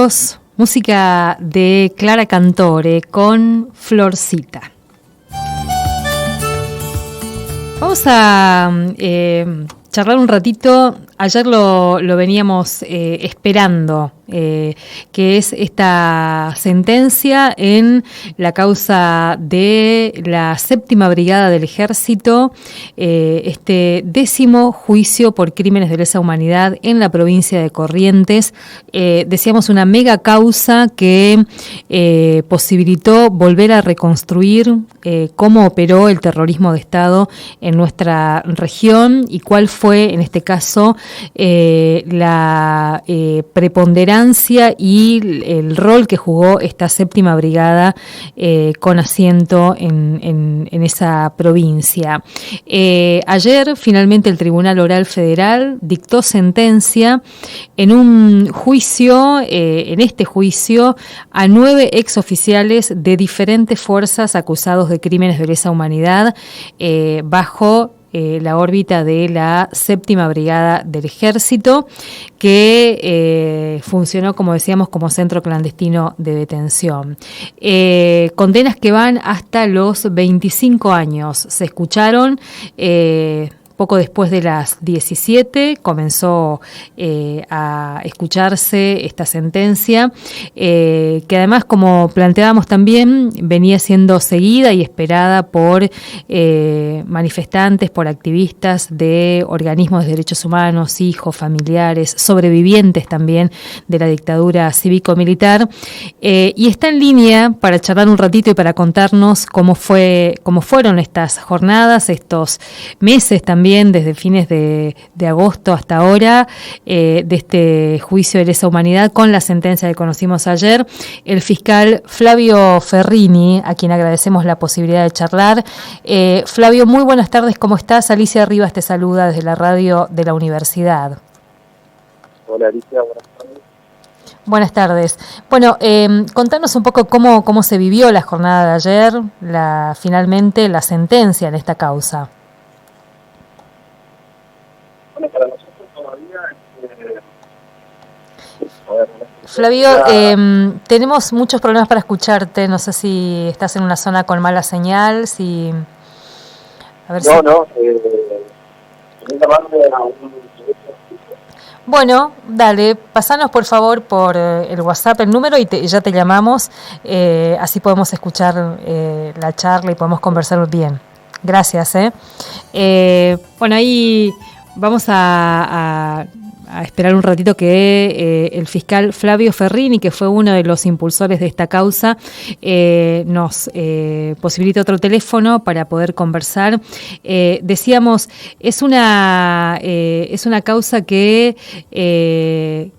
amigos, música de Clara Cantore con Florcita. Vamos a charlar un ratito. Ayer lo veníamos esperando, que es esta sentencia en la causa de la 7ª Brigada del Ejército, este 10º juicio por crímenes de lesa humanidad en la provincia de Corrientes. Decíamos una mega causa que posibilitó volver a reconstruir cómo operó el terrorismo de Estado en nuestra región y cuál fue, en este caso, la preponderancia y el rol que jugó esta 7ª Brigada con asiento en esa provincia. Ayer finalmente el Tribunal Oral Federal dictó sentencia en un juicio, en este juicio, a 9 exoficiales de diferentes fuerzas acusados de crímenes de lesa humanidad bajo la órbita de la 7ª Brigada del Ejército, que funcionó, como decíamos, como centro clandestino de detención. Condenas que van hasta los 25 años. Se escucharon poco después de las 17, comenzó a escucharse esta sentencia, que además, como planteábamos también, venía siendo seguida y esperada por manifestantes, por activistas de organismos de derechos humanos, hijos, familiares, sobrevivientes también de la dictadura cívico-militar, y está en línea para charlar un ratito y para contarnos cómo fueron estas jornadas, estos meses también, desde fines de agosto hasta ahora, de este juicio de lesa humanidad con la sentencia que conocimos ayer, el fiscal Flavio Ferrini, a quien agradecemos la posibilidad de charlar. Flavio, muy buenas tardes, ¿cómo estás? Alicia Rivas te saluda desde la radio de la universidad. Hola Alicia, buenas tardes. Buenas tardes. Bueno, contanos un poco cómo se vivió la jornada de ayer, finalmente la sentencia en esta causa. Bueno, para nosotros todavía Flavio, tenemos muchos problemas para escucharte. No sé si estás en una zona con mala señal. A ver Bueno, dale, pasanos por favor por el WhatsApp el número y ya te llamamos. Así podemos escuchar la charla y podemos conversar bien. Gracias. Bueno, ahí vamos a esperar un ratito que el fiscal Flavio Ferrini, que fue uno de los impulsores de esta causa, nos posibilite otro teléfono para poder conversar. Decíamos, es una causa que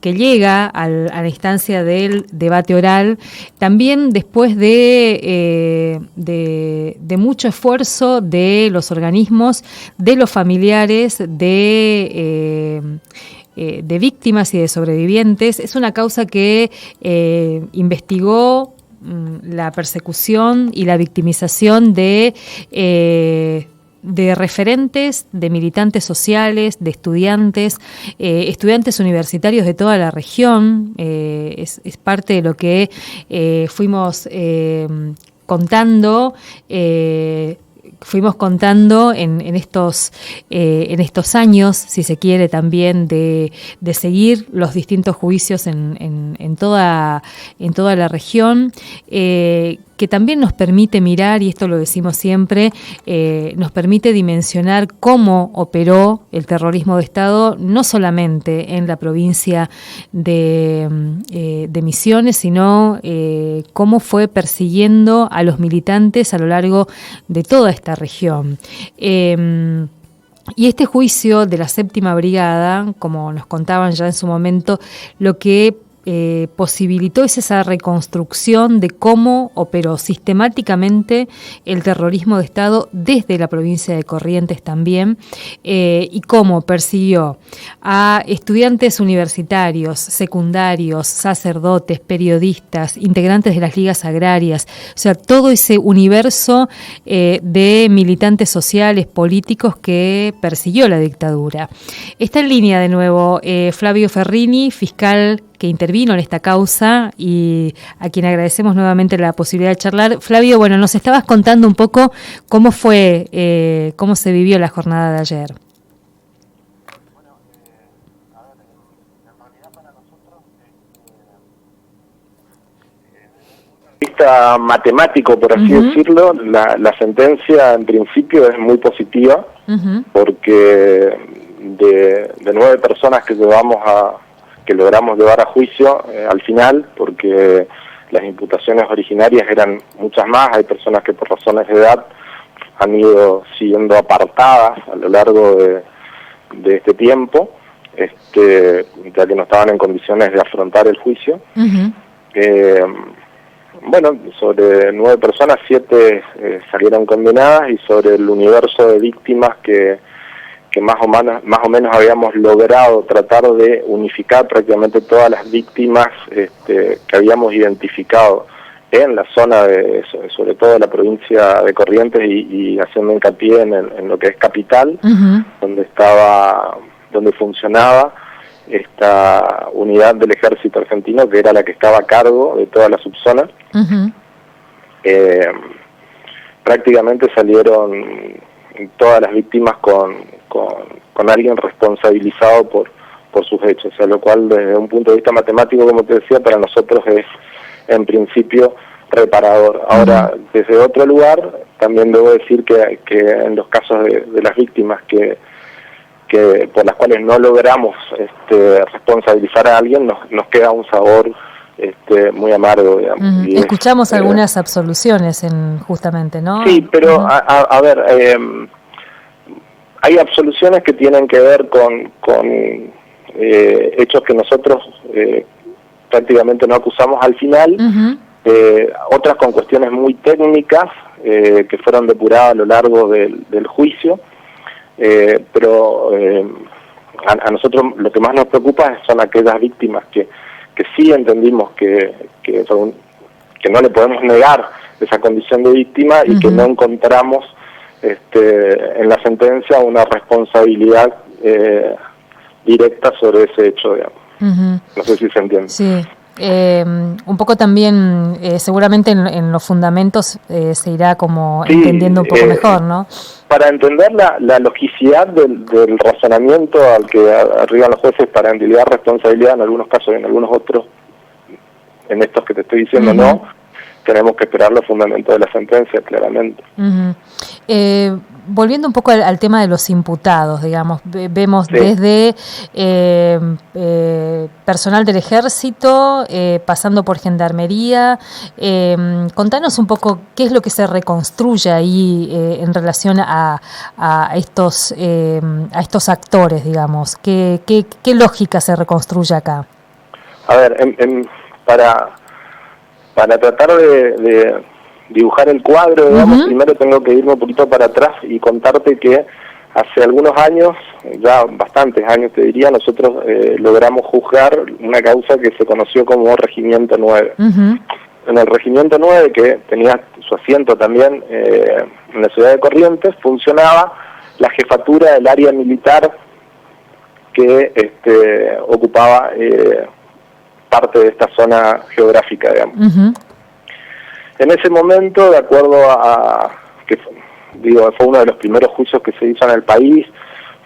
llega a la instancia del debate oral, también después de mucho esfuerzo de los organismos, de los familiares, de víctimas y de sobrevivientes. Es una causa que investigó la persecución y la victimización de referentes, de militantes sociales, de estudiantes universitarios de toda la región. Es parte de lo que fuimos contando. Fuimos contando en estos años, si se quiere, también de seguir los distintos juicios en toda la región, que también nos permite mirar, y esto lo decimos siempre, nos permite dimensionar cómo operó el terrorismo de Estado, no solamente en la provincia de Misiones, sino cómo fue persiguiendo a los militantes a lo largo de toda esta región. Y este juicio de la 7ª Brigada, como nos contaban ya en su momento, lo que posibilitó es esa reconstrucción de cómo operó sistemáticamente el terrorismo de Estado desde la provincia de Corrientes también, y cómo persiguió a estudiantes universitarios, secundarios, sacerdotes, periodistas, integrantes de las ligas agrarias, o sea, todo ese universo de militantes sociales, políticos que persiguió la dictadura. Está en línea de nuevo Flavio Ferrini, fiscal que intervino en esta causa y a quien agradecemos nuevamente la posibilidad de charlar. Flavio, bueno, nos estabas contando un poco cómo fue, cómo se vivió la jornada de ayer. Vista matemático, por así decirlo, la sentencia en principio es muy positiva, porque de 9 personas que logramos llevar a juicio al final, porque las imputaciones originarias eran muchas más, hay personas que por razones de edad han ido siendo apartadas a lo largo de este tiempo, ya que no estaban en condiciones de afrontar el juicio. Bueno, sobre 9 personas, 7 salieron condenadas, y sobre el universo de víctimas que más o menos habíamos logrado tratar de unificar prácticamente todas las víctimas que habíamos identificado en la zona, sobre todo de la provincia de Corrientes, y haciendo hincapié en lo que es Capital, donde funcionaba esta unidad del ejército argentino, que era la que estaba a cargo de toda la subzona. Prácticamente salieron todas las víctimas con alguien responsabilizado por sus hechos, o sea, lo cual desde un punto de vista matemático, como te decía, para nosotros es en principio reparador. Ahora, desde otro lugar, también debo decir que en los casos de las víctimas que por las cuales no logramos responsabilizar a alguien, nos queda un sabor muy amargo, digamos. Y escuchamos algunas absoluciones justamente, ¿no? Sí, pero a ver, hay absoluciones que tienen que ver con hechos que nosotros prácticamente no acusamos al final, otras con cuestiones muy técnicas que fueron depuradas a lo largo del juicio. Pero a nosotros lo que más nos preocupa son aquellas víctimas que sí entendimos que no le podemos negar esa condición de víctima, y que no encontramos en la sentencia una responsabilidad directa sobre ese hecho, digamos. No sé si se entiende. Sí. Un poco también, seguramente en los fundamentos se irá como entendiendo un poco mejor, ¿no? Para entender la logicidad del razonamiento al que arriban los jueces para endiligar responsabilidad en algunos casos y en algunos otros, en estos que te estoy diciendo no, tenemos que esperar los fundamentos de la sentencia, claramente. Volviendo un poco al tema de los imputados, digamos, vemos desde personal del ejército, pasando por gendarmería. Contanos un poco qué es lo que se reconstruye ahí en relación a estos actores, digamos. ¿Qué lógica se reconstruye acá? A ver, para tratar de dibujar el cuadro, digamos, primero tengo que irme un poquito para atrás y contarte que hace algunos años, ya bastantes años te diría, nosotros logramos juzgar una causa que se conoció como Regimiento 9. En el Regimiento 9, que tenía su asiento también en la ciudad de Corrientes, funcionaba la jefatura del área militar que ocupaba parte de esta zona geográfica, digamos. En ese momento, de acuerdo fue uno de los primeros juicios que se hizo en el país,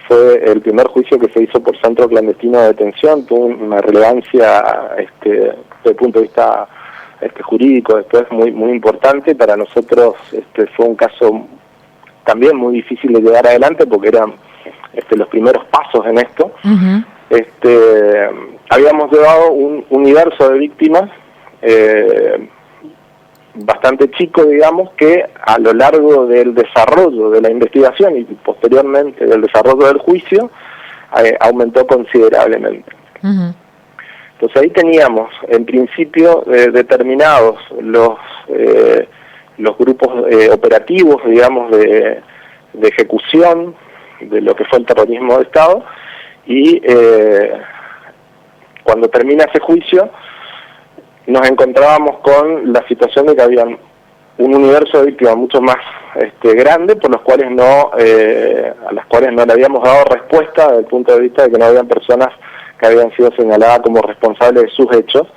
fue el primer juicio que se hizo por centro clandestino de detención, tuvo una relevancia desde el punto de vista jurídico después muy importante. Para nosotros fue un caso también muy difícil de llevar adelante, porque eran los primeros pasos en esto. Habíamos llevado un universo de víctimas bastante chico, digamos, que a lo largo del desarrollo de la investigación y posteriormente del desarrollo del juicio aumentó considerablemente. Entonces ahí teníamos en principio determinados los grupos operativos, digamos, de ejecución de lo que fue el terrorismo de Estado, y cuando termina ese juicio nos encontrábamos con la situación de que había un universo de víctimas mucho más grande, por los cuales a las cuales no le habíamos dado respuesta desde el punto de vista de que no habían personas que habían sido señaladas como responsables de sus hechos,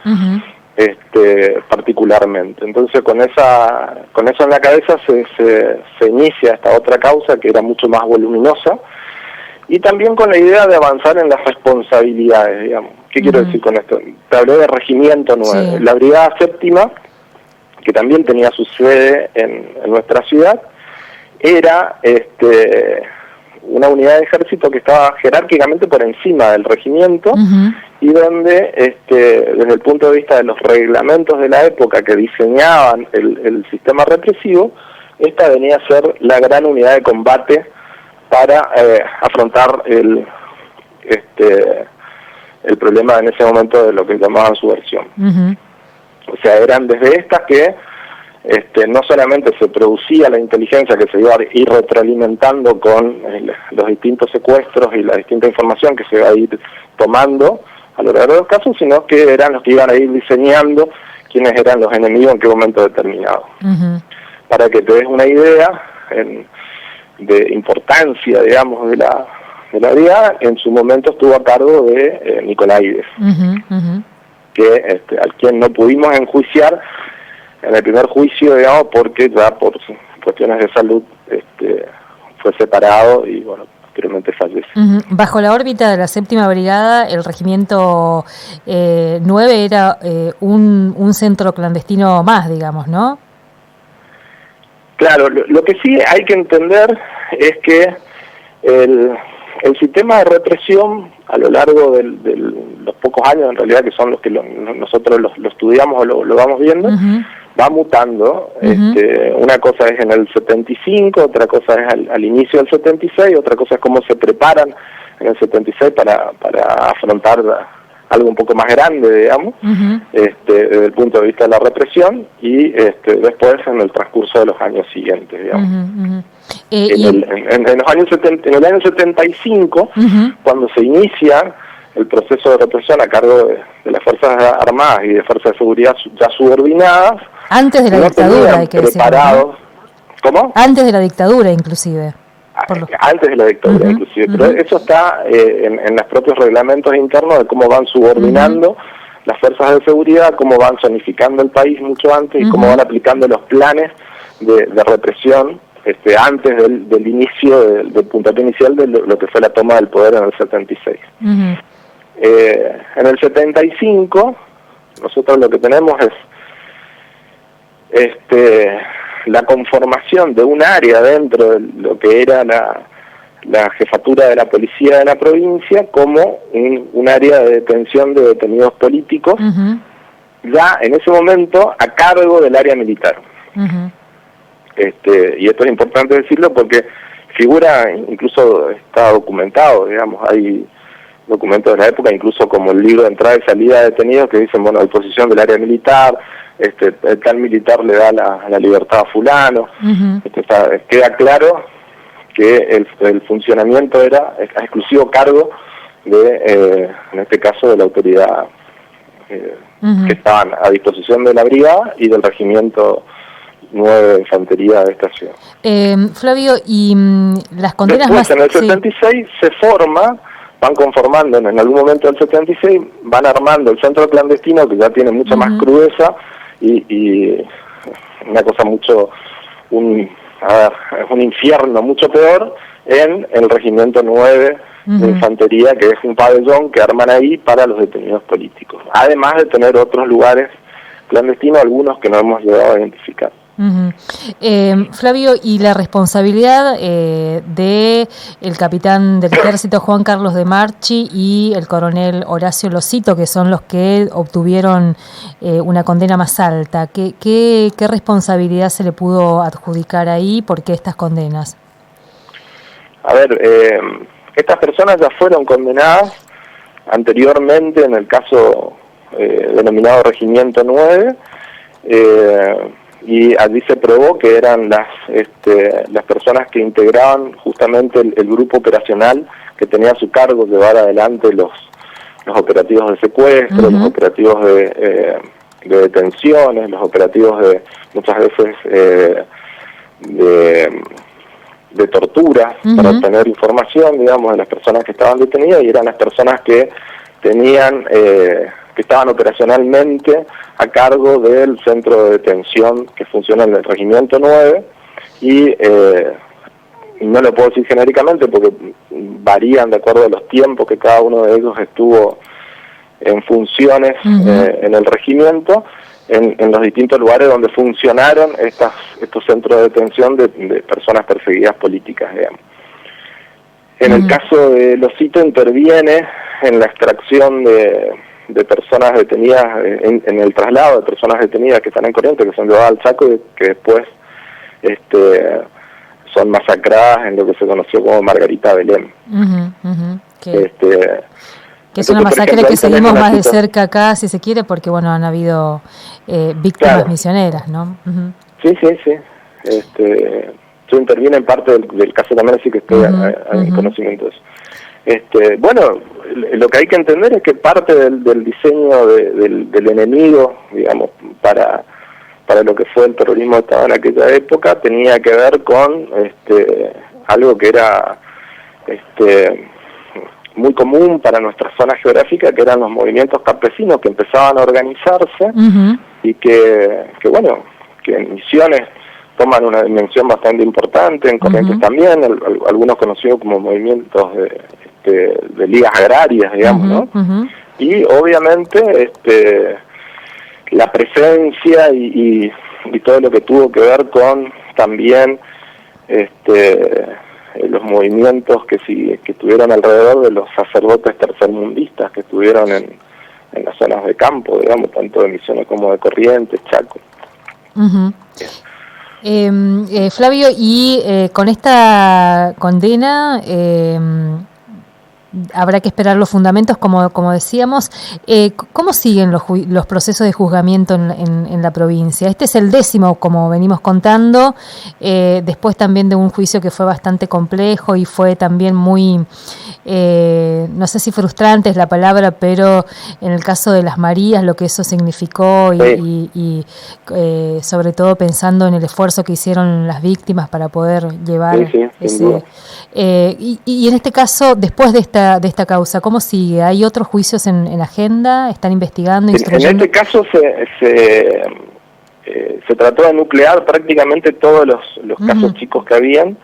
particularmente. Entonces con eso en la cabeza se inicia esta otra causa que era mucho más voluminosa, y también con la idea de avanzar en las responsabilidades, digamos. ¿Qué quiero decir con esto? Te hablé de Regimiento 9. Sí. La Brigada Séptima, que también tenía su sede en nuestra ciudad, era una unidad de ejército que estaba jerárquicamente por encima del regimiento, y donde, desde el punto de vista de los reglamentos de la época que diseñaban el sistema represivo, esta venía a ser la gran unidad de combate para afrontar el problema en ese momento de lo que llamaban subversión. O sea, eran desde estas que no solamente se producía la inteligencia que se iba a ir retroalimentando con los distintos secuestros y la distinta información que se iba a ir tomando a lo largo de los casos, sino que eran los que iban a ir diseñando quiénes eran los enemigos en qué momento determinado. Para que te des una idea de importancia, digamos, de la brigada, en su momento estuvo a cargo de Nicolaides, que al quien no pudimos enjuiciar en el primer juicio, digamos, porque ya por cuestiones de salud fue separado y, bueno, posteriormente fallece. Bajo la órbita de la Séptima Brigada, el Regimiento 9 era un centro clandestino más, digamos, ¿no? Claro, lo que sí hay que entender es que el sistema de represión a lo largo de los pocos años, en realidad, que son los que nosotros lo estudiamos o lo vamos viendo, va mutando. Una cosa es en el 75, otra cosa es al inicio del 76, otra cosa es cómo se preparan en el 76 para afrontar algo un poco más grande, digamos, desde el punto de vista de la represión, y después en el transcurso de los años siguientes, digamos. En el año 75, cuando se inicia el proceso de represión a cargo de las Fuerzas Armadas y de Fuerzas de Seguridad ya subordinadas, antes de la dictadura, hay que preparados, decir, ¿no? ¿Cómo? Antes de la dictadura, inclusive. Antes de la dictadura, inclusive. Pero eso está en los propios reglamentos internos de cómo van subordinando las fuerzas de seguridad, cómo van zonificando el país mucho antes y cómo van aplicando los planes de represión antes del inicio, del puntapié inicial de lo que fue la toma del poder en el 76. En el 75, nosotros lo que tenemos es la conformación de un área dentro de lo que era la jefatura de la policía de la provincia como un área de detención de detenidos políticos, ya en ese momento a cargo del área militar. Y esto es importante decirlo porque figura, incluso está documentado, digamos, hay documentos de la época, incluso como el libro de entrada y salida de detenidos que dicen, bueno, a disposición del área militar, el tal militar le da la libertad a fulano. Queda claro que el funcionamiento era a exclusivo cargo de, en este caso, de la autoridad que estaban a disposición de la brigada y del regimiento 9 de infantería de esta ciudad. Flavio, y las condenas después, más... en el 76 se forma, van conformando en algún momento del 76, van armando el centro clandestino, que ya tiene mucha más crudeza y una cosa mucho, un infierno mucho peor, en el regimiento 9 de infantería, que es un pabellón que arman ahí para los detenidos políticos, además de tener otros lugares clandestinos, algunos que no hemos llegado a identificar. Flavio, y la responsabilidad de el capitán del ejército Juan Carlos de Marchi y el coronel Horacio Losito, que son los que obtuvieron una condena más alta, ¿qué responsabilidad se le pudo adjudicar ahí? ¿Por qué estas condenas? A ver, estas personas ya fueron condenadas anteriormente en el caso denominado Regimiento 9, y allí se probó que eran las personas que integraban justamente el grupo operacional que tenía a su cargo llevar adelante los operativos de secuestro, los operativos de detenciones, los operativos de muchas veces de tortura para obtener información, digamos, de las personas que estaban detenidas, y eran las personas que tenían que estaban operacionalmente a cargo del centro de detención que funciona en el Regimiento 9 y no lo puedo decir genéricamente porque varían de acuerdo a los tiempos que cada uno de ellos estuvo en funciones en el regimiento, en los distintos lugares donde funcionaron estos centros de detención de personas perseguidas políticas, digamos. En el caso de Losito interviene en la extracción de personas detenidas, en el traslado de personas detenidas que están en Corrientes, que son llevadas al Chaco y que después son masacradas en lo que se conoció como Margarita Belén. Que es una masacre que seguimos más de cerca acá, si se quiere, porque bueno, han habido víctimas misioneras, ¿no? Sí. Yo interviene en parte del caso también, así que estoy en conocimiento de eso. Bueno, lo que hay que entender es que parte del diseño del enemigo, digamos, para lo que fue el terrorismo de Estado en aquella época, tenía que ver con algo que era muy común para nuestra zona geográfica, que eran los movimientos campesinos que empezaban a organizarse y que en Misiones toman una dimensión bastante importante, en Corrientes también, algunos conocidos como movimientos de ligas agrarias, digamos, ¿no? Y obviamente la presencia y todo lo que tuvo que ver con también los movimientos que estuvieron alrededor de los sacerdotes tercermundistas que estuvieron en las zonas de campo, digamos, tanto de Misiones como de Corrientes, Chaco. Flavio, y con esta condena habrá que esperar los fundamentos, como decíamos. ¿Cómo siguen los procesos de juzgamiento en la provincia? Este es el 10º, como venimos contando, después también de un juicio que fue bastante complejo y fue también muy, no sé si frustrante es la palabra, pero en el caso de las Marías, lo que eso significó y sobre todo pensando en el esfuerzo que hicieron las víctimas para poder llevar ese... Y en este caso, después de esta causa, ¿cómo sigue? ¿Hay otros juicios en agenda? ¿Están investigando, instruyendo? En este caso se trató de nuclear prácticamente todos los casos chicos que habían,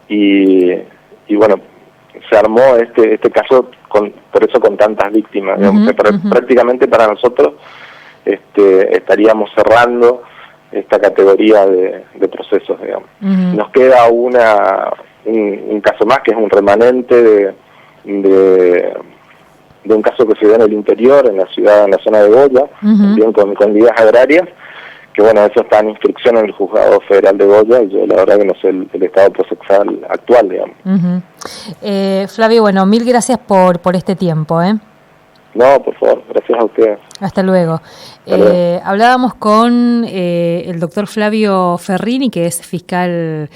y bueno, se armó este caso por eso con tantas víctimas, digamos, prácticamente para nosotros estaríamos cerrando esta categoría de procesos, digamos. Nos queda un caso más, que es un remanente de un caso que se dio en el interior, en la zona de Goya, también con ligas agrarias, que bueno, eso está en instrucción en el Juzgado Federal de Goya, y yo la verdad que no sé el estado procesal actual, digamos. Flavio, bueno, mil gracias por este tiempo, No, por favor, gracias a ustedes. Hasta luego. Hablábamos con el doctor Flavio Ferrini, que es fiscal